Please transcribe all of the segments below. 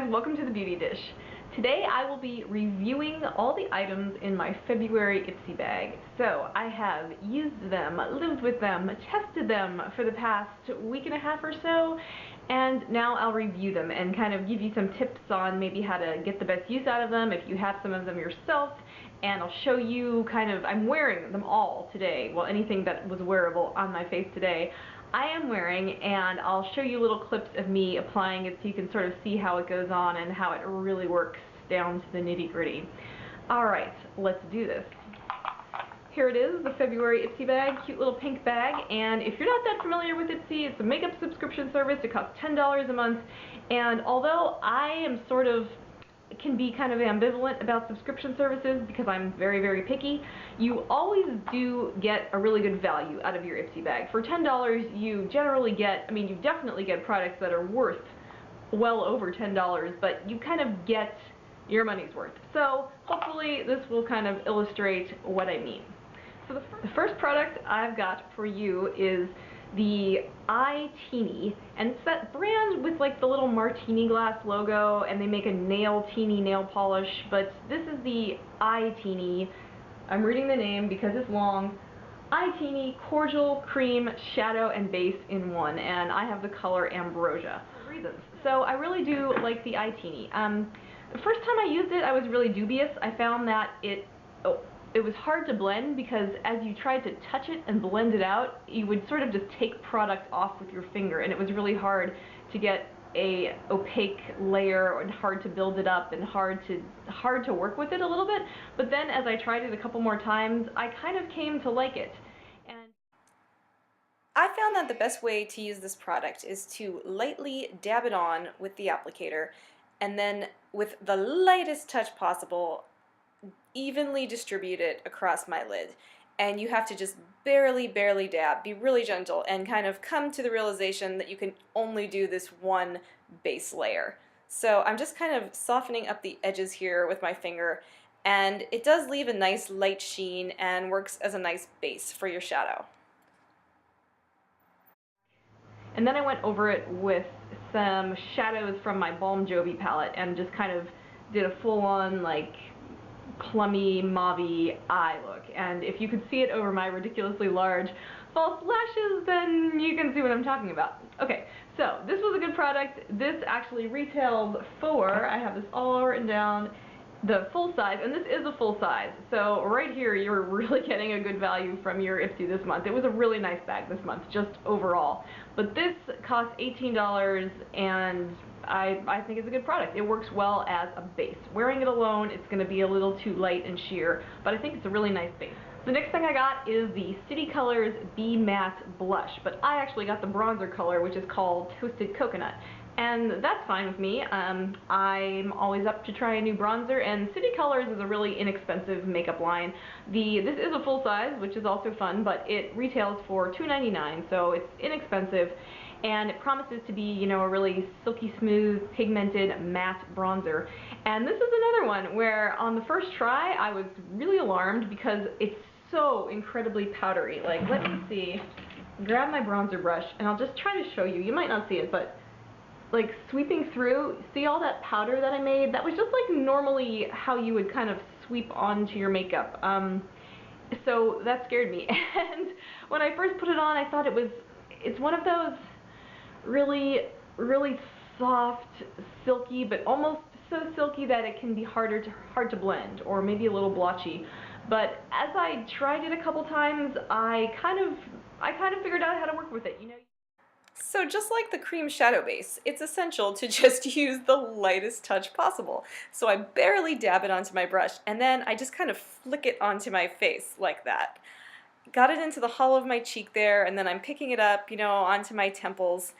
and welcome to the Beauty Dish. Today I will be reviewing all the items in my February Ipsy bag. So I have used them, lived with them, tested them for the past week and a half or so, and now I'll review them and kind of give you some tips on maybe how to get the best use out of them if you have some of them yourself, and I'll show you I'm wearing them all today, well, anything that was wearable on my face today. I am wearing, and I'll show you little clips of me applying it so you can sort of see how it goes on and how it really works down to the nitty-gritty. Alright, let's do this. Here it is, the February Ipsy bag, cute little pink bag, and if you're not that familiar with Ipsy, it's a makeup subscription service. It costs $10 a month, and although I am can be kind of ambivalent about subscription services because I'm very, very picky, you always do get a really good value out of your Ipsy bag. For $10, you generally get, you definitely get products that are worth well over $10, but you kind of get your money's worth. So hopefully this will kind of illustrate what I mean. So the first product I've got for you is the Eye-Teeny, and it's that brand with like the little martini glass logo, and they make a teeny nail polish, but this is the Eye-Teeny. I'm reading the name because it's long. Eye-Teeny Cordial Cream Shadow and Base in one, and I have the color Ambrosia. Reasons. So I really do like the Eye-Teeny. The first time I used it, I was really dubious. I found that it was hard to blend because as you tried to touch it and blend it out, you would sort of just take product off with your finger, and it was really hard to get a opaque layer and hard to build it up and hard to work with it a little bit. But then as I tried it a couple more times, I kind of came to like it. And I found that the best way to use this product is to lightly dab it on with the applicator, and then with the lightest touch possible, evenly distribute it across my lid. And you have to just barely dab, be really gentle, and kind of come to the realization that you can only do this one base layer. So I'm just kind of softening up the edges here with my finger, and it does leave a nice light sheen and works as a nice base for your shadow. And then I went over it with some shadows from my Balm Jovi palette and just kind of did a full-on like plummy, mauvey eye look. And if you could see it over my ridiculously large false lashes, then you can see what I'm talking about. Okay, so this was a good product. This actually retails for, I have this all written down, the full size, and this is a full size. So right here, you're really getting a good value from your Ipsy this month. It was a really nice bag this month, just overall. But this cost $18, and I think it's a good product. It works well as a base. Wearing it alone, it's going to be a little too light and sheer, but I think it's a really nice base. The next thing I got is the City Colors Be Matte Blush, but I actually got the bronzer color, which is called Toasted Coconut. And that's fine with me. I'm always up to try a new bronzer, and City Colors is a really inexpensive makeup line. This is a full size, which is also fun, but it retails for $2.99, so it's inexpensive, and it promises to be, a really silky smooth, pigmented, matte bronzer. And this is another one where on the first try, I was really alarmed because it's so incredibly powdery. Like, let me see, grab my bronzer brush, and I'll just try to show you. You might not see it, but like sweeping through, see all that powder that I made? That was just like normally how you would kind of sweep onto your makeup. So that scared me. And when I first put it on, I thought it's one of those really soft, silky, but almost so silky that it can be hard to blend, or maybe a little blotchy. But as I tried it a couple times, I kind of figured out how to work with it, So just like the cream shadow base, it's essential to just use the lightest touch possible. So I barely dab it onto my brush, and then I just kind of flick it onto my face like that. Got it into the hollow of my cheek there, and then I'm picking it up, onto my temples.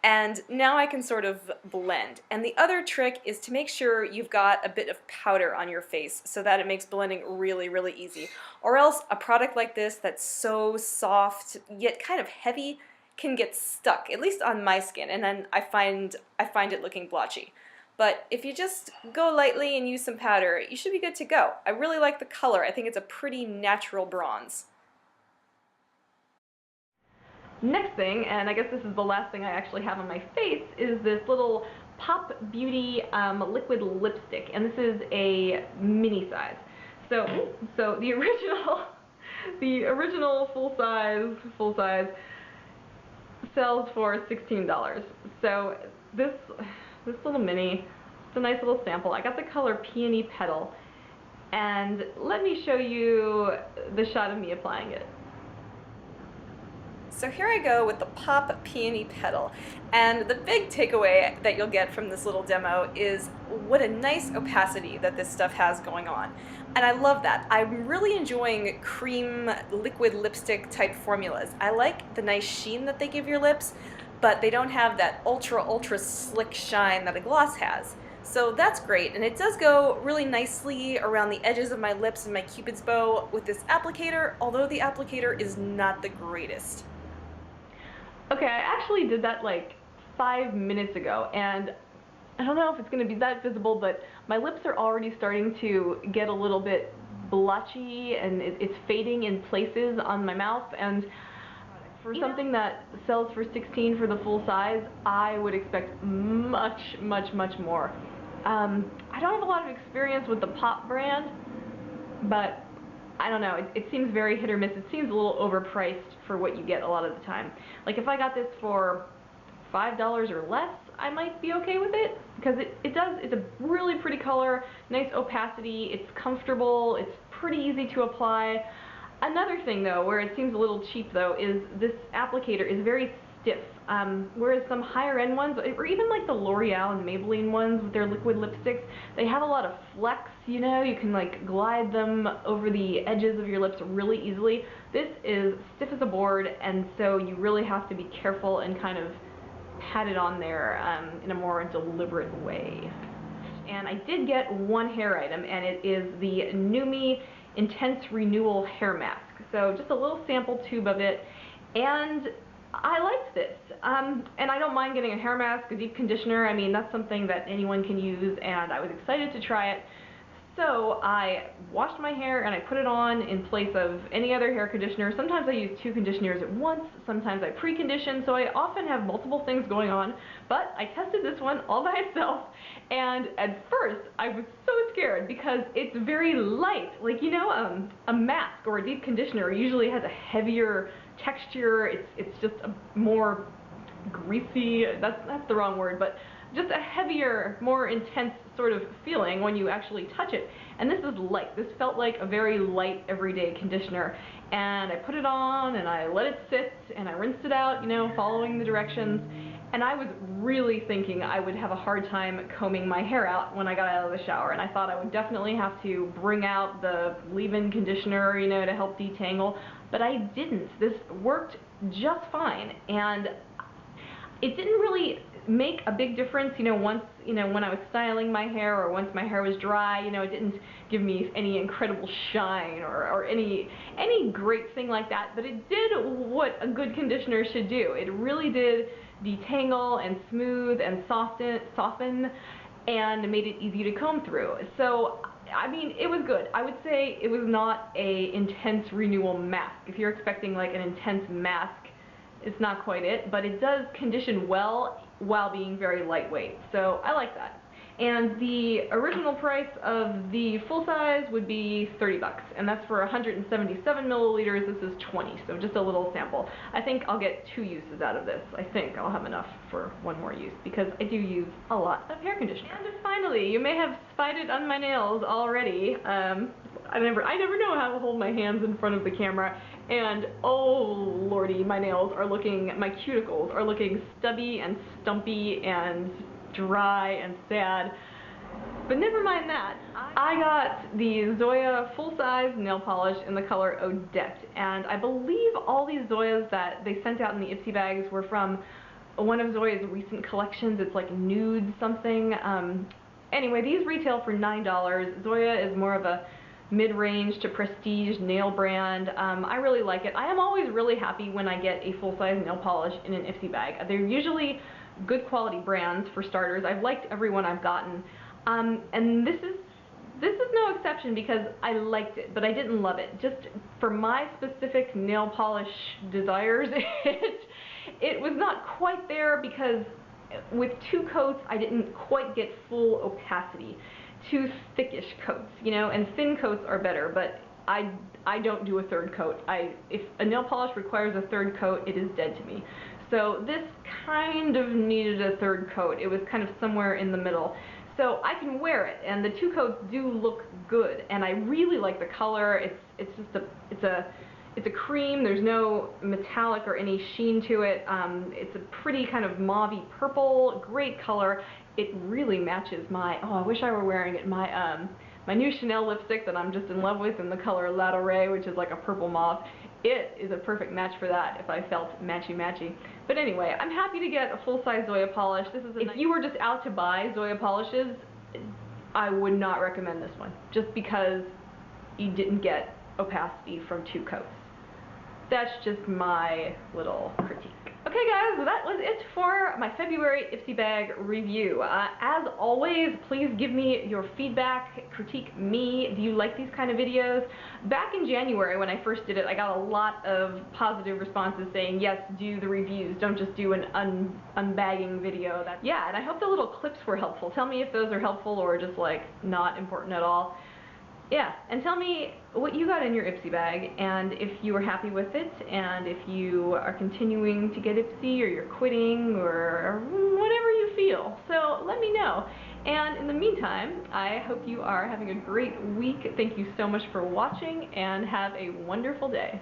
And now I can sort of blend. And the other trick is to make sure you've got a bit of powder on your face so that it makes blending really easy. Or else a product like this that's so soft yet kind of heavy can get stuck, at least on my skin, and then I find it looking blotchy. But if you just go lightly and use some powder, you should be good to go. I really like the color. I think it's a pretty natural bronze. Next thing, and I guess this is the last thing I actually have on my face, is this little Pop Beauty liquid lipstick, and this is a mini size. So the original, the original full size sells for $16. So this little mini, it's a nice little sample. I got the color Peony Petal, and let me show you the shot of me applying it. So here I go with the Pop Peony Petal, and the big takeaway that you'll get from this little demo is what a nice opacity that this stuff has going on. And I love that. I'm really enjoying cream liquid lipstick type formulas. I like the nice sheen that they give your lips, but they don't have that ultra slick shine that a gloss has. So that's great, and it does go really nicely around the edges of my lips and my Cupid's bow with this applicator, although the applicator is not the greatest. Okay, I actually did that like 5 minutes ago, and I don't know if it's going to be that visible, but my lips are already starting to get a little bit blotchy, and it's fading in places on my mouth, and for something that sells for $16 for the full size, I would expect much more. I don't have a lot of experience with the Pop brand, but I don't know, it seems very hit or miss. It seems a little overpriced for what you get a lot of the time. Like if I got this for $5 or less, I might be okay with it, because it's a really pretty color, nice opacity, it's comfortable, it's pretty easy to apply. Another thing though, where it seems a little cheap though, is this applicator is very stiff, whereas some higher end ones, or even like the L'Oreal and Maybelline ones with their liquid lipsticks, they have a lot of flex, you know, you can like glide them over the edges of your lips really easily. This is stiff as a board, and so you really have to be careful and kind of pat it on there in a more deliberate way. And I did get one hair item, and it is the NuMe Intense Renewal Hair Mask. So just a little sample tube of it, and I liked this. And I don't mind getting a hair mask, a deep conditioner. I mean, that's something that anyone can use, and I was excited to try it. So I washed my hair and I put it on in place of any other hair conditioner. Sometimes I use 2 conditioners at once, sometimes I pre-condition, so I often have multiple things going on. But I tested this one all by itself, and at first I was so scared because it's very light. Like, you know, a mask or a deep conditioner usually has a heavier texture. It's just a more greasy, that's the wrong word, but just a heavier, more intense sort of feeling when you actually touch it. And this is light. This felt like a very light everyday conditioner. And I put it on and I let it sit and I rinsed it out, you know, following the directions. And I was really thinking I would have a hard time combing my hair out when I got out of the shower. And I thought I would definitely have to bring out the leave-in conditioner, you know, to help detangle. But I didn't. This worked just fine. And it didn't really make a big difference, you know, once, you know, when I was styling my hair or once my hair was dry, you know, it didn't give me any incredible shine or any great thing like that, but it did what a good conditioner should do. It really did detangle and smooth and soften and made it easy to comb through. So, I mean, it was good. I would say it was not a intense renewal mask. If you're expecting like an intense mask, it's not quite it, but it does condition well while being very lightweight, so I like that. And the original price of the full size would be $30, and that's for 177 milliliters. This is 20, so just a little sample. I think I'll get 2 uses out of this. I think I'll have enough for 1 more use, because I do use a lot of hair conditioner. And finally, you may have spied it on my nails already. I never know how to hold my hands in front of the camera, and oh lordy, my cuticles are looking stubby and stumpy and dry and sad. But never mind that. I got the Zoya full-size nail polish in the color Odette, and I believe all these Zoyas that they sent out in the Ipsy bags were from one of Zoya's recent collections. It's like nude something. Anyway, these retail for $9. Zoya is more of a mid-range to prestige nail brand. I really like it. I am always really happy when I get a full-size nail polish in an Ipsy bag. They're usually good quality brands for starters. I've liked every one I've gotten. And this is no exception, because I liked it, but I didn't love it. Just for my specific nail polish desires, it was not quite there, because with 2 coats, I didn't quite get full opacity. 2 thickish coats, you know, and thin coats are better, but I don't do a 3rd coat. If a nail polish requires a 3rd coat, it is dead to me. So this kind of needed a 3rd coat. It was kind of somewhere in the middle. So I can wear it, and the 2 coats do look good, and I really like the color. It's a cream. There's no metallic or any sheen to it. It's a pretty kind of mauvey purple, great color. It really matches my, oh, I wish I were wearing it, my new Chanel lipstick that I'm just in love with in the color La Dorée, which is like a purple mauve. It is a perfect match for that if I felt matchy-matchy. But anyway, I'm happy to get a full-size Zoya polish. This is if you were just out to buy Zoya polishes, I would not recommend this one, just because you didn't get opacity from 2 coats. That's just my little critique. Okay guys, well that was it for my February Ipsy bag review. As always, please give me your feedback, critique me. Do you like these kind of videos? Back in January when I first did it, I got a lot of positive responses saying, yes, do the reviews, don't just do an unbagging video. Yeah, and I hope the little clips were helpful. Tell me if those are helpful or just like not important at all. Yeah, and tell me what you got in your Ipsy bag, and if you were happy with it, and if you are continuing to get Ipsy, or you're quitting, or whatever you feel. So let me know. And in the meantime, I hope you are having a great week. Thank you so much for watching, and have a wonderful day.